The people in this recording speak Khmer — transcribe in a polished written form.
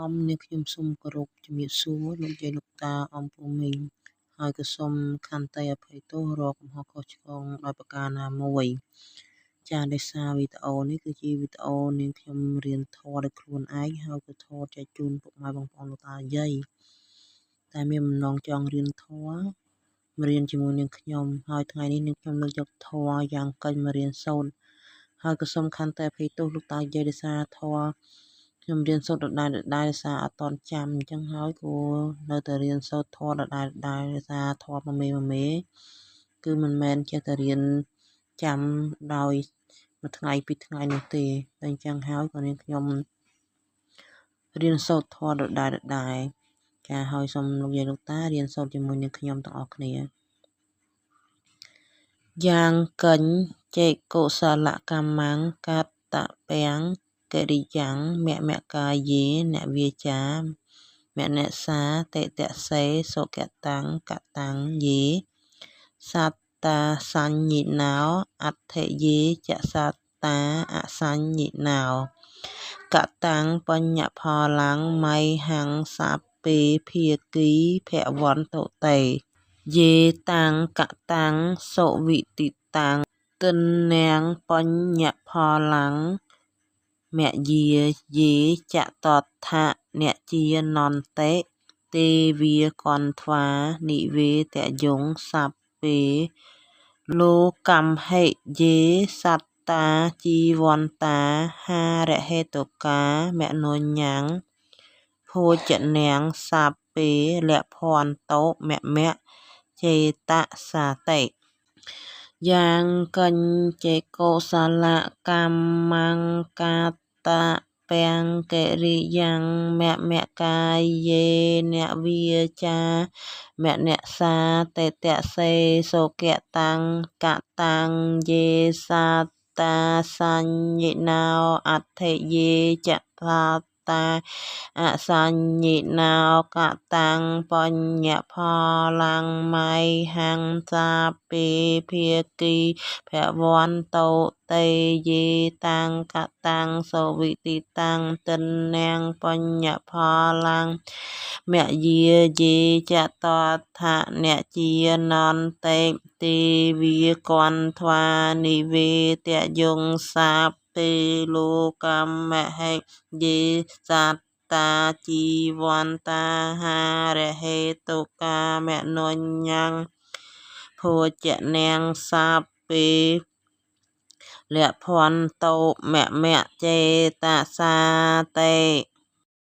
មនាងខ្ញុំសូមគោរពជំរាបសួរលោកយាយលោកតាអ៊ំពូមីងហើយក៏សូមខន្តីអភ័យទោសរាល់កំហុសខុសឆ្គងដោយប្រការណាមួយចាដោយសារវីដេអូនេះគឺជាវីដេអូនាងខ្ញុំរៀនធម៌ដោយខ្លួនឯងហើយក៏ថតចែកជូនពុកម៉ែបងប្អូនលោកតាយាយតែមានបំណងចង់រៀនធម៌មករៀនជាមួយនាងខ្ញុំហើយថ្ងៃនេះនាងខ្ញុំលើកយកធម៌យ៉ាងកិញមករៀនសូត្រហើយក៏សូមខន្តីអភ័យទោសលោកតាយាយដោយសារធម៌ខ្ញុំរៀនសូត្រដដែលដោយសារអត់តន់ចាំអញ្ចឹងហើយគួរនៅតែរៀនសូត្រធម៌ដដែលដោយសារធម៌មួយមេគឺមិនមែនចេះតែរៀនចាំដោយមួយថ្ងៃពីរថ្ងៃនោះទេតែអញ្ចឹងហើយក៏នាងខ្ញុំរៀនសូត្រធម៌ដដែលចាហើយសូមលោកយាយលោកតារៀនសូត្រជាមួយនឹងខ្ញុំទាំងអស់គ្នាយ៉ាងកិញ្ញចេកុសលកម្មੰកតពាំងកិរិយ៉ាងមកាយេនវាចាមនសាតិតសេសុគតੰកតੰយេសត្តាសញ្ញិណោអដ្ឋិយេចសត្តាអសញ្ញិណោកតੰបញ្ញផលੰមៃហੰសព្ពេភាគីភវន្តុតេយេតាំងកតាំងសុវិទិតាំងទិននាងបញ្ញផលੰមយាយេចតដ្ឋអ្នកជានន្តិទេវាគន្ធ្វានិវេតយងសព្ពេលោកម្មហិយេសត្តាជីវន្តាហារហេតុកាមនោញ្ញੰភោជនាងសព្ពេលភន្តោមចេតសាតិយ៉ាងកិញ្ញចេកុសលកម្មੰកតពាំងកិរិយ៉ាងមកាយេនវាចាមនសាតិតសេសុគតੰកតੰយេសត្តាសញ្ញិណោអដ្ឋិយេចសត្តាអសញ្ញិណោកតੰបញ្ញផលੰមៃហੰសព្ពេភាគីភវន្តុតេយេតាំងកតាំងសុវិទិតាំងទិននាងបញ្ញផលੰមយាយេចតដ្ឋអ្នកជានន្តិទេវាគន្ធ្វានិវេតយងសព្ពេលោកម្មហិយេសត្តាជីវន្តាហារហេតុកាមនោញ្ញੰភោជនាងសព្ពេលភន្តោមចេតសាតិ